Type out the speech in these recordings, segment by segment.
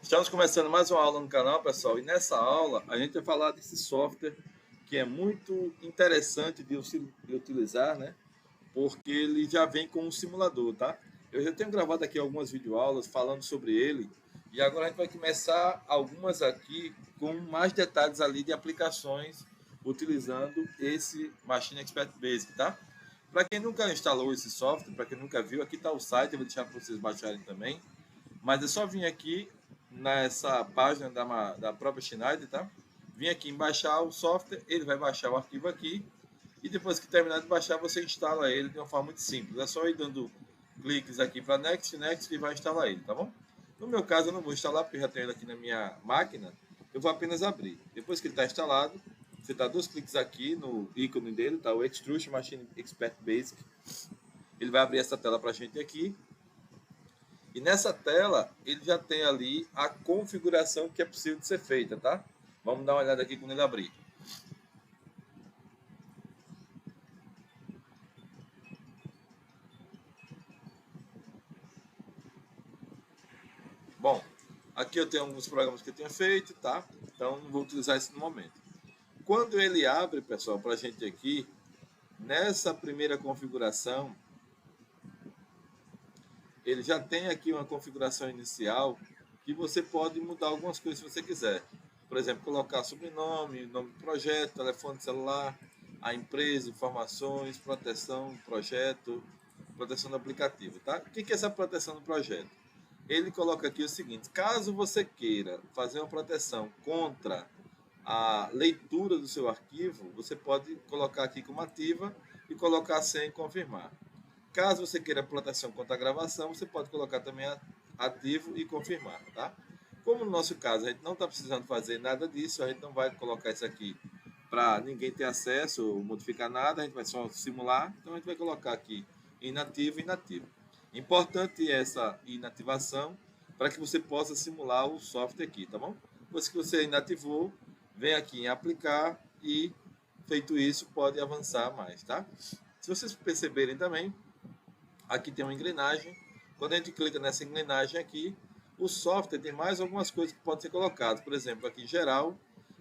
Estamos começando mais uma aula no canal, pessoal, e nessa aula a gente vai falar desse software que é muito interessante de utilizar, né? Porque ele já vem com um simulador, tá? Eu já tenho gravado aqui algumas videoaulas falando sobre ele, e agora a gente vai começar algumas aqui com mais detalhes ali de aplicações utilizando esse Machine Expert Basic, tá? Para quem nunca instalou esse software, para quem nunca viu, aqui está o site, eu vou deixar para vocês baixarem também. Mas é só vir aqui nessa página da própria Schneider, tá? Vim aqui em baixar o software, ele vai baixar o arquivo aqui. E depois que terminar de baixar, você instala ele de uma forma muito simples. É só ir dando cliques aqui para Next, Next e vai instalar ele, tá bom? No meu caso, eu não vou instalar porque eu já tenho ele aqui na minha máquina. Eu vou apenas abrir. Depois que ele está instalado, você dá dois cliques aqui no ícone dele, tá? O Extrusion Machine Expert Basic. Ele vai abrir essa tela para a gente aqui. E nessa tela, ele já tem ali a configuração que é possível de ser feita, tá? Vamos dar uma olhada aqui quando ele abrir. Bom, aqui eu tenho alguns programas que eu tenho feito, tá? Então, não vou utilizar isso no momento. Quando ele abre, pessoal, para a gente aqui, nessa primeira configuração, ele já tem aqui uma configuração inicial que você pode mudar algumas coisas se você quiser. Por exemplo, colocar sobrenome, nome do projeto, telefone celular, a empresa, informações, proteção do projeto, proteção do aplicativo, tá? O que é essa proteção do projeto? Ele coloca aqui o seguinte: caso você queira fazer uma proteção contra a leitura do seu arquivo, você pode colocar aqui como ativa e colocar sem confirmar. Caso você queira proteção contra a gravação, você pode colocar também ativo e confirmar, tá? Como no nosso caso a gente não está precisando fazer nada disso, a gente não vai colocar isso aqui para ninguém ter acesso ou modificar nada, a gente vai só simular, então a gente vai colocar aqui inativo e inativo. Importante essa inativação para que você possa simular o software aqui, tá bom? Depois que você inativou, vem aqui em aplicar e, feito isso, pode avançar mais, tá? Se vocês perceberem também, aqui tem uma engrenagem. Quando a gente clica nessa engrenagem aqui, o software tem mais algumas coisas que podem ser colocadas. Por exemplo, aqui em geral,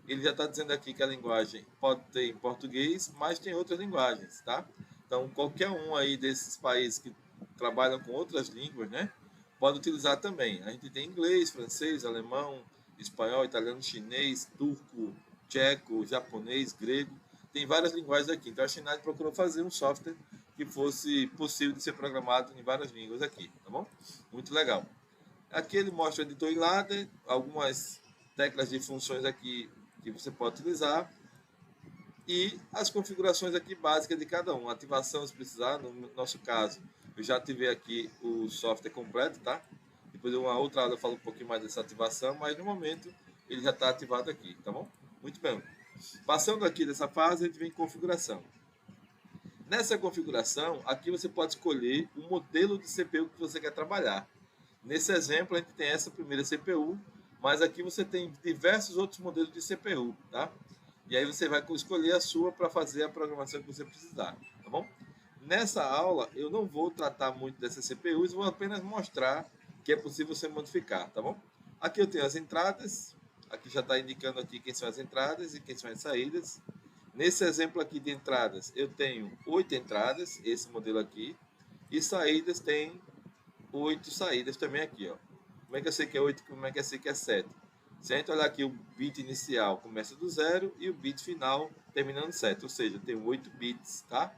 ele já está dizendo aqui que a linguagem pode ter em português, mas tem outras linguagens, tá? Então, qualquer um aí desses países que trabalham com outras línguas, né, pode utilizar também. A gente tem inglês, francês, alemão, espanhol, italiano, chinês, turco, tcheco, japonês, grego. Tem várias linguagens aqui. Então, a Schneider procurou fazer um software que fosse possível de ser programado em várias línguas aqui, tá bom? Muito legal. Aqui ele mostra o editor Inlader, algumas teclas de funções aqui que você pode utilizar e as configurações aqui básicas de cada um. Ativação, se precisar, no nosso caso, eu já ativei aqui o software completo, tá? Depois de uma outra aula eu falo um pouquinho mais dessa ativação, mas no momento ele já está ativado aqui, tá bom? Muito bem. Passando aqui dessa fase, a gente vem em configuração. Nessa configuração, aqui você pode escolher o modelo de CPU que você quer trabalhar. Nesse exemplo, a gente tem essa primeira CPU, mas aqui você tem diversos outros modelos de CPU, tá? E aí você vai escolher a sua para fazer a programação que você precisar, tá bom? Nessa aula, eu não vou tratar muito dessas CPUs, vou apenas mostrar que é possível você modificar, tá bom? Aqui eu tenho as entradas, aqui já está indicando aqui quem são as entradas e quem são as saídas. Nesse exemplo aqui de entradas, eu tenho 8 entradas, esse modelo aqui, e saídas tem 8 saídas também aqui, ó. Como é que eu sei que é 8, como é que eu sei que é 7? Se a gente olhar aqui, o bit inicial começa do 0 e o bit final terminando 7, ou seja, tem 8 bits, tá?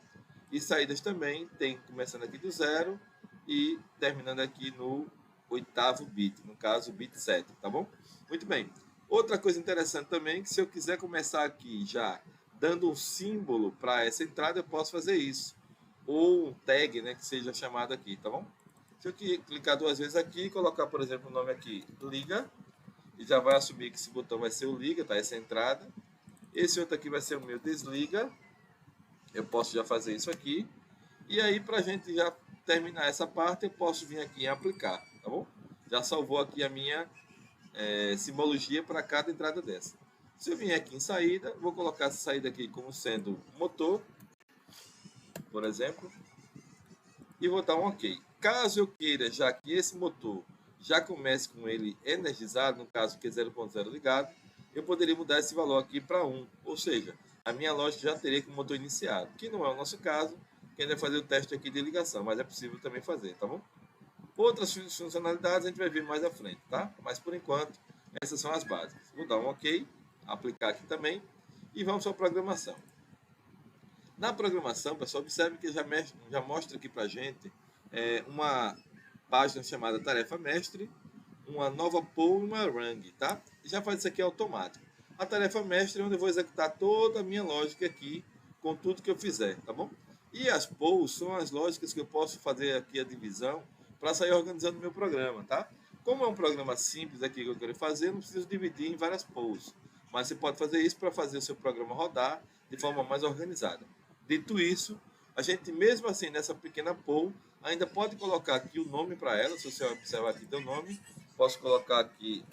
E saídas também tem começando aqui do 0 e terminando aqui no 8º bit, no caso o bit 7, tá bom? Muito bem. Outra coisa interessante também, que se eu quiser começar aqui já dando um símbolo para essa entrada, eu posso fazer isso. Ou um tag, né, que seja chamado aqui, tá bom? Se eu clicar duas vezes aqui e colocar, por exemplo, o nome aqui, liga, e já vai assumir que esse botão vai ser o liga, tá? Essa entrada. Esse outro aqui vai ser o meu desliga. Eu posso já fazer isso aqui. E aí, para a gente já terminar essa parte, eu posso vir aqui em aplicar, tá bom? Já salvou aqui a minha simbologia para cada entrada dessa. Se eu vier aqui em saída, vou colocar essa saída aqui como sendo motor, por exemplo, e vou dar um OK. Caso eu queira já que esse motor já comece com ele energizado, no caso que é 0.0 ligado, eu poderia mudar esse valor aqui para 1, ou seja, a minha lógica já teria com o motor iniciado, que não é o nosso caso, que ainda vai fazer o teste aqui de ligação, mas é possível também fazer, tá bom? Outras funcionalidades a gente vai ver mais à frente, tá? Mas por enquanto, essas são as básicas. Vou dar um OK, aplicar aqui também, e vamos para a programação. Na programação, pessoal, observe que já mostra aqui para a gente uma página chamada Tarefa Mestre, uma nova poll e uma rang, tá? Já faz isso aqui automático. A tarefa mestre é onde eu vou executar toda a minha lógica aqui, com tudo que eu fizer, tá bom? E as polls são as lógicas que eu posso fazer aqui a divisão para sair organizando o meu programa, tá? Como é um programa simples aqui que eu quero fazer, não preciso dividir em várias polls. Mas você pode fazer isso para fazer o seu programa rodar de forma mais organizada. Dito isso, a gente mesmo assim nessa pequena poll ainda pode colocar aqui o nome para ela, se você observar aqui teu nome, posso colocar aqui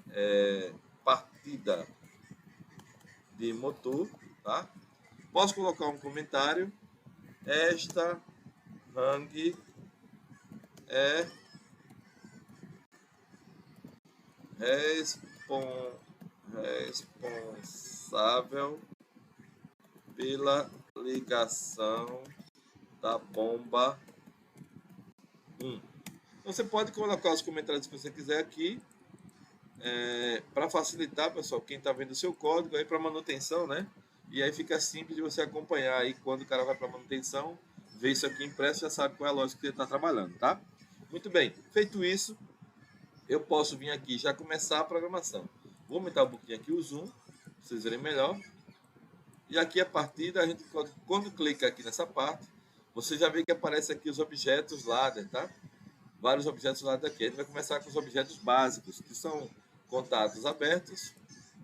partida de motor, tá? Posso colocar um comentário, esta hang é responsável pela ligação da bomba 1. Então, você pode colocar os comentários que você quiser aqui, para facilitar, pessoal, quem está vendo o seu código aí para manutenção, né? E aí fica simples de você acompanhar aí quando o cara vai para manutenção, ver isso aqui impresso, já sabe qual é a lógica que ele está trabalhando, tá? Muito bem, feito isso, eu posso vir aqui e já começar a programação. Vou aumentar um pouquinho aqui o zoom, para vocês verem melhor. E aqui a partida, a gente quando clica aqui nessa parte, você já vê que aparece aqui os objetos ladder, tá? Vários objetos ladder aqui. A gente vai começar com os objetos básicos, que são contatos abertos,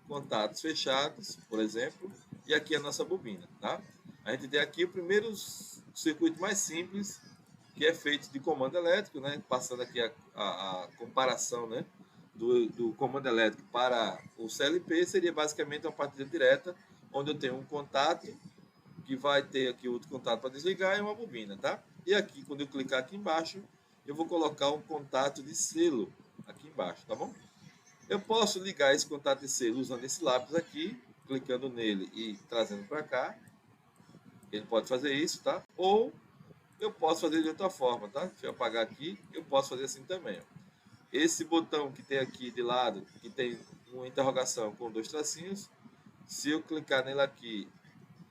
contatos fechados, por exemplo, e aqui a nossa bobina, tá? A gente tem aqui o primeiro circuito mais simples, que é feito de comando elétrico, né? Passando aqui a comparação, né? Do comando elétrico para o CLP, seria basicamente uma partida direta, onde eu tenho um contato, que vai ter aqui outro contato para desligar, e uma bobina, tá? E aqui, quando eu clicar aqui embaixo, eu vou colocar um contato de selo aqui embaixo, tá bom? Eu posso ligar esse contato de selo usando esse lápis aqui, clicando nele e trazendo para cá. Ele pode fazer isso, tá? Ou eu posso fazer de outra forma, tá? Deixa eu apagar aqui, eu posso fazer assim também, ó. Esse botão que tem aqui de lado, que tem uma interrogação com 2 tracinhos, se eu clicar nele aqui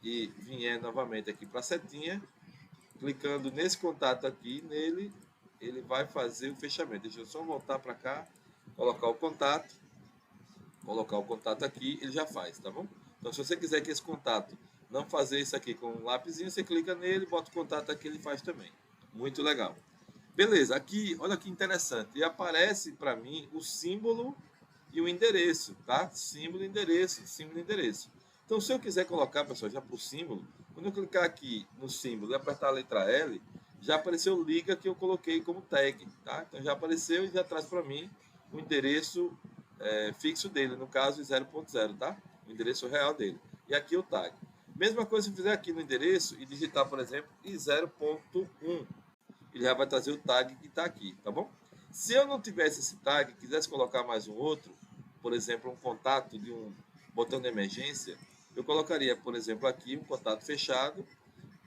e vier novamente aqui para a setinha, clicando nesse contato aqui, nele, ele vai fazer o fechamento. Deixa eu só voltar para cá, colocar o contato aqui, ele já faz, tá bom? Então, se você quiser que esse contato não fazer isso aqui com um lápisinho, você clica nele, bota o contato aqui, ele faz também. Muito legal. Beleza, aqui, olha que interessante, e aparece para mim o símbolo e o endereço, tá? Símbolo e endereço, símbolo e endereço. Então, se eu quiser colocar, pessoal, já por símbolo, quando eu clicar aqui no símbolo e apertar a letra L, já apareceu o liga que eu coloquei como tag, tá? Então, já apareceu e já traz para mim o endereço fixo dele, no caso 0.0, tá? O endereço real dele. E aqui o tag. Mesma coisa se eu fizer aqui no endereço e digitar, por exemplo, i0.1, ele já vai trazer o tag que está aqui, tá bom? Se eu não tivesse esse tag, quisesse colocar mais um outro, por exemplo, um contato de um botão de emergência, eu colocaria, por exemplo, aqui um contato fechado,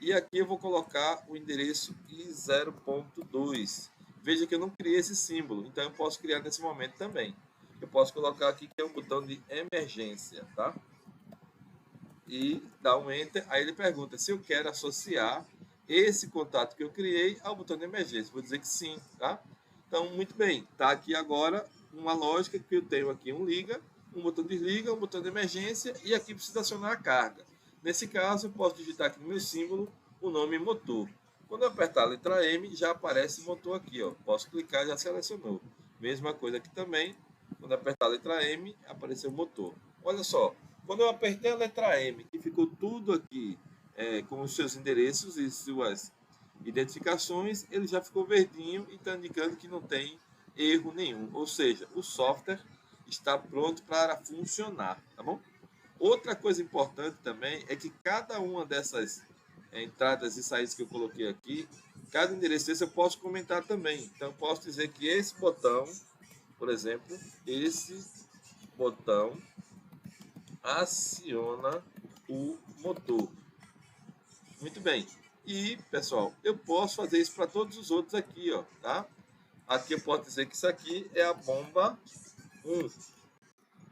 e aqui eu vou colocar o endereço i0.2. Veja que eu não criei esse símbolo, então eu posso criar nesse momento também. Eu posso colocar aqui que é um botão de emergência, tá? E dar um Enter, aí ele pergunta se eu quero associar esse contato que eu criei ao botão de emergência. Vou dizer que sim, tá? Então, muito bem, tá aqui agora uma lógica que eu tenho aqui um liga, um botão de desliga, um botão de emergência e aqui precisa acionar a carga. Nesse caso, eu posso digitar aqui no meu símbolo o nome motor. Quando eu apertar a letra M, já aparece motor aqui, ó. Posso clicar, já selecionou. Mesma coisa aqui também, quando eu apertar a letra M, apareceu o motor. Olha só, quando eu apertei a letra M, que ficou tudo aqui com os seus endereços e suas identificações, ele já ficou verdinho e está indicando que não tem erro nenhum. Ou seja, o software está pronto para funcionar, tá bom? Outra coisa importante também é que cada uma dessas entradas e saídas que eu coloquei aqui, cada endereço desse eu posso comentar também. Então, eu posso dizer que esse botão, por exemplo, esse botão aciona o motor. Muito bem. E, pessoal, eu posso fazer isso para todos os outros aqui, ó, tá? Aqui eu posso dizer que isso aqui é a bomba 1.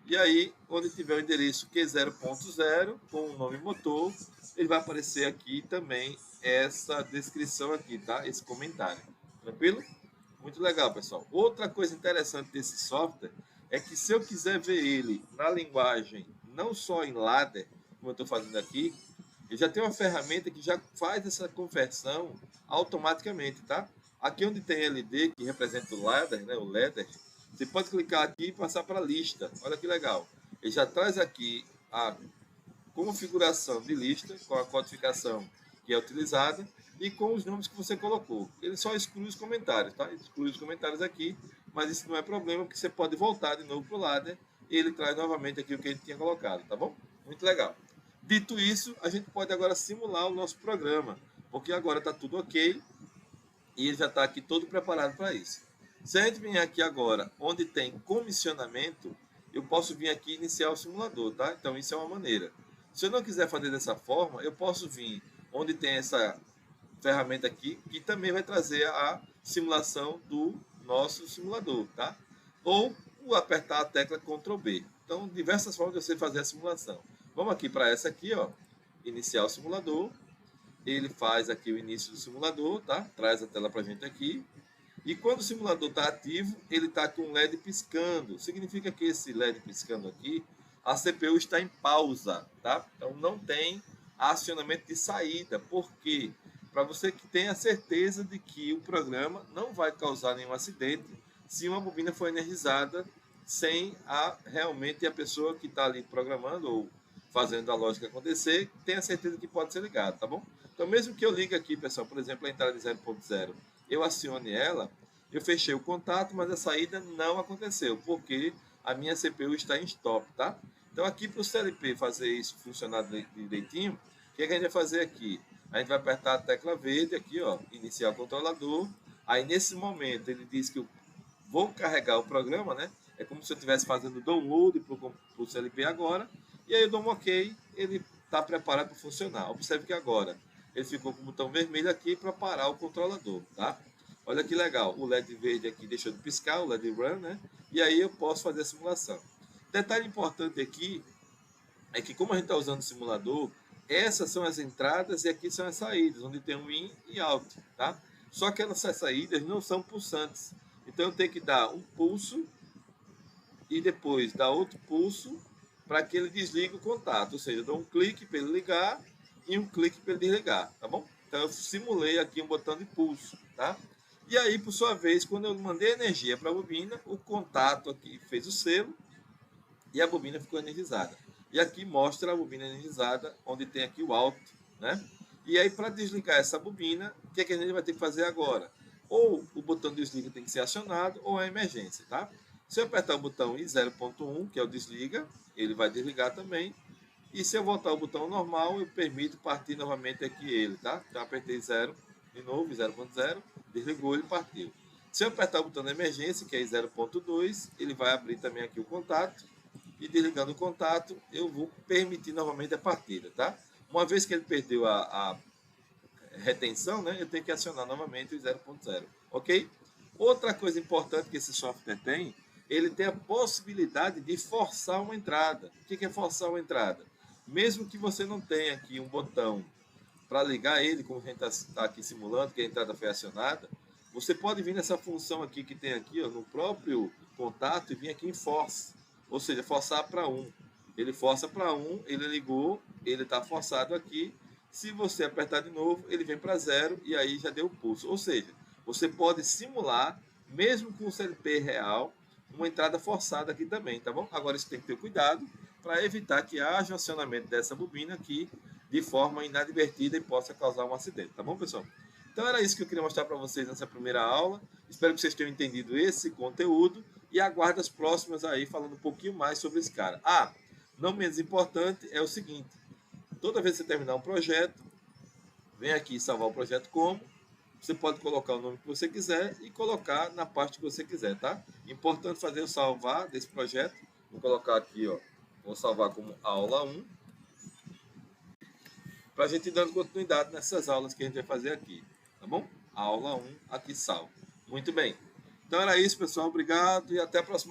E aí, onde tiver o endereço Q0.0 com o nome motor, ele vai aparecer aqui também essa descrição aqui, tá? Esse comentário. Tranquilo? Muito legal, pessoal. Outra coisa interessante desse software é que se eu quiser ver ele na linguagem, não só em ladder, como eu estou fazendo aqui, ele já tem uma ferramenta que já faz essa conversão automaticamente, tá? Aqui onde tem LD, que representa o ladder, né, o ladder, você pode clicar aqui e passar para a lista. Olha que legal. Ele já traz aqui a configuração de lista, com a codificação que é utilizada e com os nomes que você colocou. Ele só exclui os comentários, tá? Exclui os comentários aqui, mas isso não é problema, porque você pode voltar de novo para o ladder e ele traz novamente aqui o que a gente tinha colocado, tá bom? Muito legal. Dito isso, a gente pode agora simular o nosso programa, porque agora está tudo ok e ele já está aqui todo preparado para isso. Se a gente vir aqui agora, onde tem comissionamento, eu posso vir aqui e iniciar o simulador, tá? Então, isso é uma maneira. Se eu não quiser fazer dessa forma, eu posso vir onde tem essa ferramenta aqui, que também vai trazer a simulação do nosso simulador, tá? Ou apertar a tecla Ctrl B. Então, diversas formas de você fazer a simulação. Vamos aqui para essa aqui, ó, iniciar o simulador. Ele faz aqui o início do simulador, tá? Traz a tela para a gente aqui. E quando o simulador está ativo, ele está com um LED piscando. Significa que esse LED piscando aqui, a CPU está em pausa, tá? Então não tem acionamento de saída. Por quê? Para você que tenha certeza de que o programa não vai causar nenhum acidente se uma bobina for energizada sem realmente a pessoa que está ali programando ou fazendo a lógica acontecer, tenha certeza que pode ser ligado, tá bom? Então mesmo que eu ligue aqui, pessoal, por exemplo, a entrada de 0.0, eu acione ela, eu fechei o contato, mas a saída não aconteceu, porque a minha CPU está em stop, tá? Então aqui para o CLP fazer isso funcionar direitinho, o que a gente vai fazer aqui? A gente vai apertar a tecla verde aqui, ó, iniciar o controlador. Aí nesse momento ele diz que eu vou carregar o programa, né? É como se eu estivesse fazendo download para o CLP agora. E aí eu dou um OK, ele está preparado para funcionar. Observe que agora ele ficou com o botão vermelho aqui para parar o controlador, tá? Olha que legal, o LED verde aqui deixou de piscar, o LED Run, né? E aí eu posso fazer a simulação. Detalhe importante aqui é que como a gente está usando o simulador, essas são as entradas e aqui são as saídas, onde tem um in e out, tá? Só que essas saídas não são pulsantes. Então eu tenho que dar um pulso e depois dar outro pulso para que ele desligue o contato. Ou seja, eu dou um clique para ele ligar e um clique para ele desligar, tá bom? Então eu simulei aqui um botão de pulso, tá? E aí, por sua vez, quando eu mandei energia para a bobina, o contato aqui fez o selo e a bobina ficou energizada. E aqui mostra a bobina energizada, onde tem aqui o alto, né? E aí, para desligar essa bobina, o que é que a gente vai ter que fazer agora? Ou o botão de desliga tem que ser acionado, ou a emergência, tá? Se eu apertar o botão I0.1, que é o desliga, ele vai desligar também. E se eu voltar o botão normal, eu permito partir novamente aqui ele, tá? Então, apertei 0 de novo, 0.0, desligou, ele partiu. Se eu apertar o botão de emergência, que é 0.2, ele vai abrir também aqui o contato. E desligando o contato, eu vou permitir novamente a partida, tá? Uma vez que ele perdeu a retenção, né, eu tenho que acionar novamente o 0.0, ok? Outra coisa importante que esse software tem, ele tem a possibilidade de forçar uma entrada. O que é forçar uma entrada? Mesmo que você não tenha aqui um botão para ligar ele, como a gente está aqui simulando, que a entrada foi acionada, você pode vir nessa função aqui que tem aqui, ó, no próprio contato, e vir aqui em force, ou seja, forçar para 1. Ele força para 1, ele ligou, ele está forçado aqui. Se você apertar de novo, ele vem para 0 e aí já deu o pulso. Ou seja, você pode simular, mesmo com o CLP real, uma entrada forçada aqui também, tá bom? Agora isso tem que ter cuidado para evitar que haja um acionamento dessa bobina aqui de forma inadvertida e possa causar um acidente, tá bom, pessoal? Então era isso que eu queria mostrar para vocês nessa primeira aula. Espero que vocês tenham entendido esse conteúdo e aguardo as próximas aí falando um pouquinho mais sobre esse cara. Não menos importante é o seguinte: toda vez que você terminar um projeto, vem aqui salvar o projeto como. Você pode colocar o nome que você quiser e colocar na parte que você quiser, tá? Importante fazer o salvar desse projeto. Vou colocar aqui, ó. Vou salvar como aula 1. Para a gente ir dando continuidade nessas aulas que a gente vai fazer aqui. Tá bom? Aula 1 aqui salvo. Muito bem. Então era isso, pessoal. Obrigado e até a próxima.